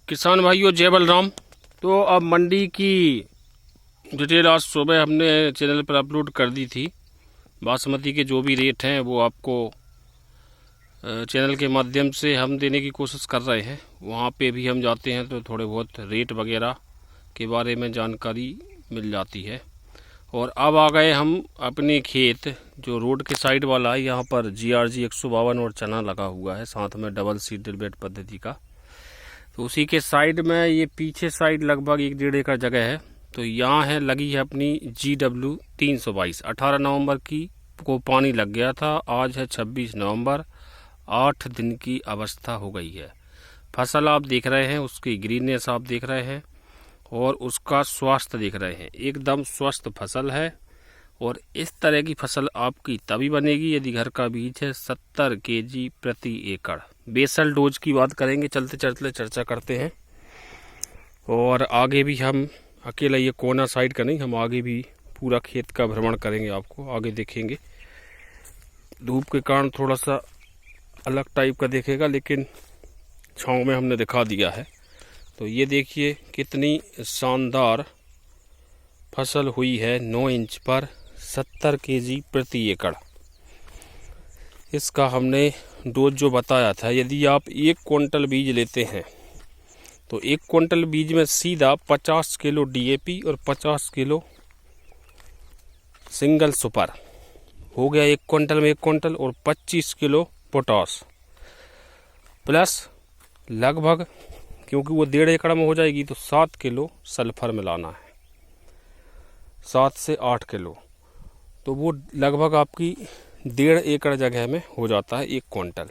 किसान भाइयों जय बलराम। तो अब मंडी की डिटेल आज सुबह हमने चैनल पर अपलोड कर दी थी। बासमती के जो भी रेट हैं वो आपको चैनल के माध्यम से हम देने की कोशिश कर रहे हैं। वहाँ पे भी हम जाते हैं तो थोड़े बहुत रेट वगैरह के बारे में जानकारी मिल जाती है। और अब आ गए हम अपने खेत जो रोड के साइड वाला है। यहाँ पर GRG 152 और चना लगा हुआ है, साथ में डबल सीडेड बेड पद्धति का। तो उसी के साइड में ये पीछे साइड लगभग 1-1.5 एकड़ जगह है। तो यहाँ है लगी है अपनी GW 322। 18 नवंबर की को पानी लग गया था, आज है 26 नवंबर। 8 दिन की अवस्था हो गई है। फसल आप देख रहे हैं, उसकी ग्रीननेस आप देख रहे हैं और उसका स्वास्थ्य देख रहे हैं। एकदम स्वस्थ फसल है। और इस तरह की फसल आपकी तभी बनेगी यदि घर का बीज है। 70 kg प्रति एकड़। बेसल डोज की बात करेंगे, चलते चलते चर्चा करते हैं। और आगे भी हम अकेला ये कोना साइड का नहीं, हम आगे भी पूरा खेत का भ्रमण करेंगे, आपको आगे देखेंगे। धूप के कारण थोड़ा सा अलग टाइप का देखेगा, लेकिन छाँव में हमने दिखा दिया है। तो ये देखिए कितनी शानदार फसल हुई है। 9 इंच पर 70 kg प्रति एकड़। इसका हमने डोज जो बताया था, यदि आप 1 क्विंटल बीज लेते हैं तो 1 क्विंटल बीज में सीधा 50 किलो DAP और 50 किलो सिंगल सुपर हो गया। 1 क्विंटल में 1 क्विंटल और 25 किलो पोटास प्लस लगभग, क्योंकि वो 1.5 एकड़ में हो जाएगी, तो 7 किलो सल्फर मिलाना है, 7 से 8 किलो। तो वो लगभग आपकी 1.5 एकड़ जगह में हो जाता है 1 क्विंटल।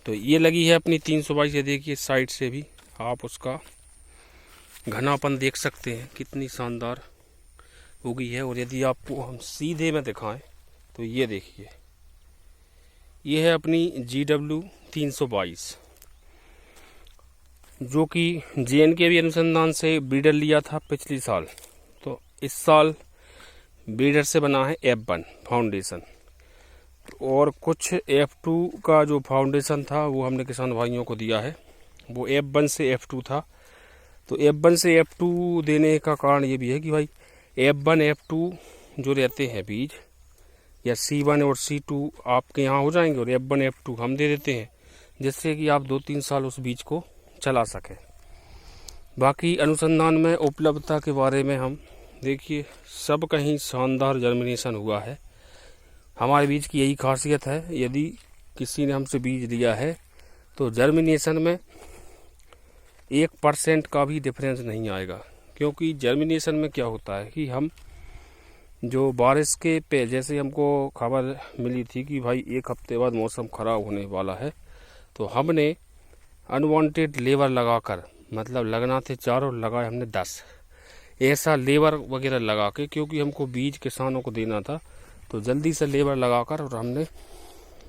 तो ये लगी है अपनी 322। देखिए साइड से भी आप उसका घनापन देख सकते हैं, कितनी शानदार उगी है। और यदि आपको हम सीधे में दिखाएं तो ये देखिए, ये है अपनी GW 322 जो कि JNKV अनुसंधान से ब्रीडर लिया था पिछली साल। तो इस साल ब्रीडर से बना है F1 फाउंडेशन, और कुछ F2 का जो फाउंडेशन था वो हमने किसान भाइयों को दिया है। वो F1 से F2 था। तो F1 से F2 देने का कारण ये भी है कि भाई F1 F2 जो रहते हैं बीज, या C1 और C2 आपके यहाँ हो जाएंगे और F1 F2 हम दे देते हैं, जिससे कि आप 2-3 साल उस बीज को चला सकें। बाकी अनुसंधान में उपलब्धता के बारे में हम देखिए, सब कहीं शानदार जर्मिनेशन हुआ है। हमारे बीज की यही खासियत है, यदि किसी ने हमसे बीज लिया है तो जर्मिनेशन में 1% का भी डिफरेंस नहीं आएगा। क्योंकि जर्मिनेशन में क्या होता है कि हम जो बारिश के पे, जैसे हमको खबर मिली थी कि भाई 1 हफ्ते बाद मौसम ख़राब होने वाला है, तो हमने अनवांटेड लेबर लगाकर, मतलब लगना थे 4 और लगाए हमने 10, ऐसा लेबर वगैरह लगा के, क्योंकि हमको बीज किसानों को देना था। तो जल्दी से लेबर लगाकर और हमने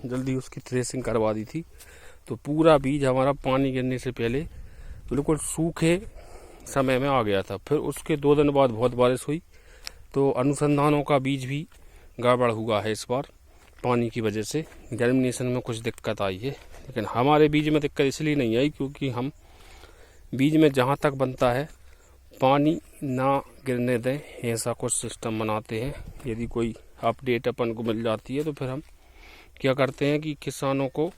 जल्दी उसकी थ्रेसिंग करवा दी थी। तो पूरा बीज हमारा पानी गिरने से पहले बिल्कुल सूखे समय में आ गया था। फिर उसके 2 दिन बाद बहुत बारिश हुई, तो अनुसंधानों का बीज भी गड़बड़ हुआ है इस बार पानी की वजह से। जर्मिनेशन में कुछ दिक्कत आई है, लेकिन हमारे बीज में दिक्कत इसलिए नहीं आई क्योंकि हम बीज में जहाँ तक बनता है पानी ना गिरने दें, ऐसा कुछ सिस्टम बनाते हैं। यदि कोई अपडेट अपन को मिल जाती है तो फिर हम क्या करते हैं कि किसानों को,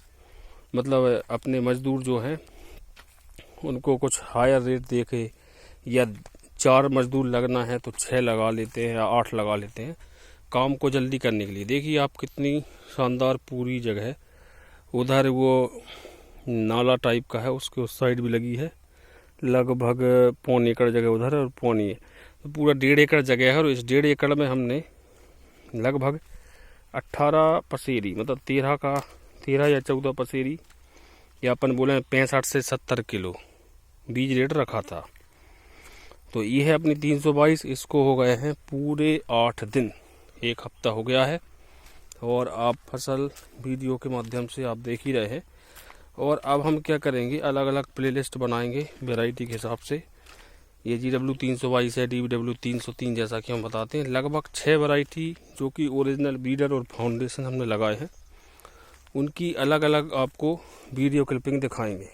मतलब अपने मजदूर जो हैं उनको कुछ हायर रेट दे के, या 4 मजदूर लगना है तो 6 लगा लेते हैं या 8 लगा लेते हैं, काम को जल्दी करने के लिए। देखिए आप कितनी शानदार पूरी जगह है। उधर वो नाला टाइप का है, उसके उस साइड भी लगी है, लगभग 1.25 एकड़ जगह उधर और 1.25 तो पूरा 1.5 एकड़ जगह है। और इस 1.5 एकड़ में हमने लगभग 18 पसेरी, मतलब 13 या 14 पसेरी, या अपन बोले 65 से 70 किलो बीज रेट रखा था। तो ये है अपनी 322। इसको हो गए हैं पूरे 8 दिन, 1 हफ्ता हो गया है। और आप फसल वीडियो के माध्यम से आप देख ही रहे हैं। और अब हम क्या करेंगे, अलग अलग प्लेलिस्ट बनाएंगे वैरायटी के हिसाब से। ये GW 322 है, DW 303 जैसा कि हम बताते हैं। लगभग 6 वैरायटी जो कि ओरिजिनल ब्रीडर और फाउंडेशन हमने लगाए हैं, उनकी अलग अलग आपको वीडियो क्लिपिंग दिखाएंगे।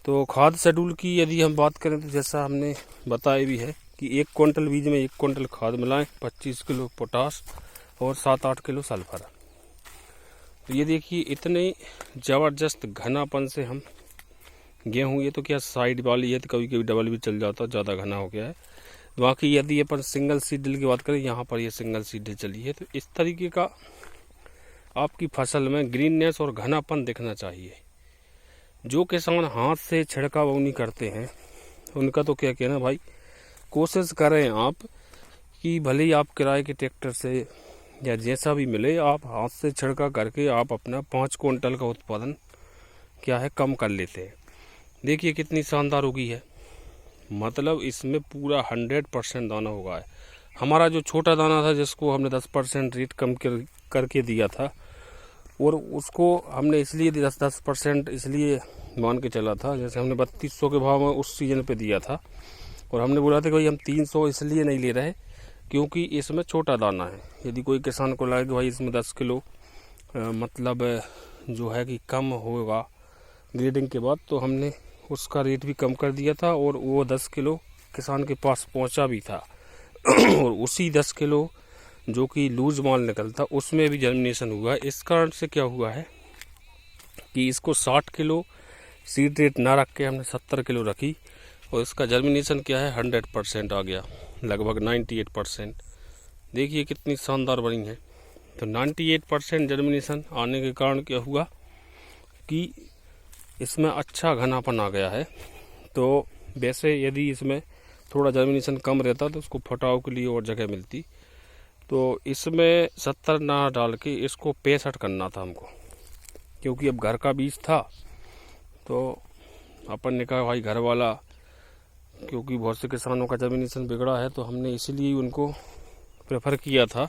तो खाद शेड्यूल की यदि हम बात करें तो जैसा हमने बताया भी है कि 1 क्विंटल बीज में 1 क्विंटल खाद मिलाएं, 25 किलो पोटाश और 7-8 किलो सल्फर। तो ये देखिए इतने ज़बरदस्त घनापन से हम गेहूँ, ये तो क्या साइड वाली है तो कभी कभी डबल भी चल जाता, ज़्यादा घना हो गया है। बाकी यदि अपन सिंगल सीड ड्रिल की बात करें, यहाँ पर ये सिंगल सीड ड्रिल चली है। तो इस तरीके का आपकी फसल में ग्रीननेस और घनापन दिखना चाहिए। जो किसान हाथ से छिड़काव नहीं करते हैं उनका तो क्या कहना भाई, कोशिश करें आप कि भले ही आप किराए के ट्रैक्टर से या जैसा भी मिले, आप हाथ से छिड़का करके आप अपना 5 क्विंटल का उत्पादन क्या है कम कर लेते हैं। देखिए कितनी शानदार होगी है, मतलब इसमें पूरा 100% दाना होगा है। हमारा जो छोटा दाना था जिसको हमने 10% रेट कम करके दिया था, और उसको हमने इसलिए 10% इसलिए मान के चला था, जैसे हमने 3200 के भाव में उस सीजन पे दिया था, और हमने बोला था कि भाई हम 300 इसलिए नहीं ले रहे क्योंकि इसमें छोटा दाना है। यदि कोई किसान को लगे कि भाई इसमें 10 किलो मतलब जो है कि कम होगा ग्रेडिंग के बाद, तो हमने उसका रेट भी कम कर दिया था, और वो 10 किलो किसान के पास पहुंचा भी था। और उसी 10 किलो जो कि लूज माल निकलता उसमें भी जर्मिनेशन हुआ है। इस कारण से क्या हुआ है कि इसको 60 किलो सीड रेट ना रख के हमने 70 किलो रखी, और इसका जर्मिनेशन क्या है 100% आ गया, लगभग 98%। देखिए कितनी शानदार बनी है। तो 98% जर्मिनेशन आने के कारण क्या हुआ कि इसमें अच्छा घनापन आ गया है। तो वैसे यदि इसमें थोड़ा जर्मिनेशन कम रहता तो उसको फटाव के लिए और जगह मिलती। तो इसमें 70 ना डाल के इसको 65 करना था हमको, क्योंकि अब घर का बीज था। तो अपन ने कहा भाई घर वाला, क्योंकि बहुत से किसानों का जर्मिनेशन बिगड़ा है, तो हमने इसीलिए उनको प्रेफर किया था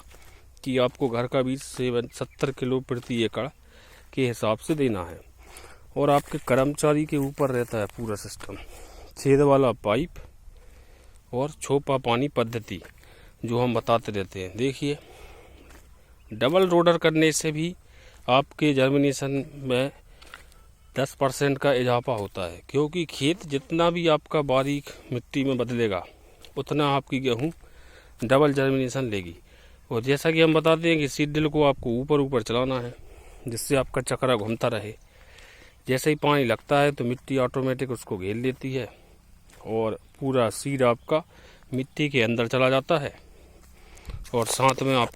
कि आपको घर का बीज 70 किलो प्रति एकड़ के हिसाब से देना है। और आपके कर्मचारी के ऊपर रहता है पूरा सिस्टम, छेद वाला पाइप और छोपा पानी पद्धति जो हम बताते रहते हैं। देखिए डबल रोडर करने से भी आपके जर्मिनेशन में 10% का इजाफा होता है, क्योंकि खेत जितना भी आपका बारीक मिट्टी में बदलेगा उतना आपकी गेहूँ डबल जर्मिनेशन लेगी। और जैसा कि हम बताते हैं कि सीड ड्रिल को आपको ऊपर ऊपर चलाना है जिससे आपका चक्रा घूमता रहे। जैसे ही पानी लगता है तो मिट्टी ऑटोमेटिक उसको घेर लेती है और पूरा सीड आपका मिट्टी के अंदर चला जाता है, और साथ में आप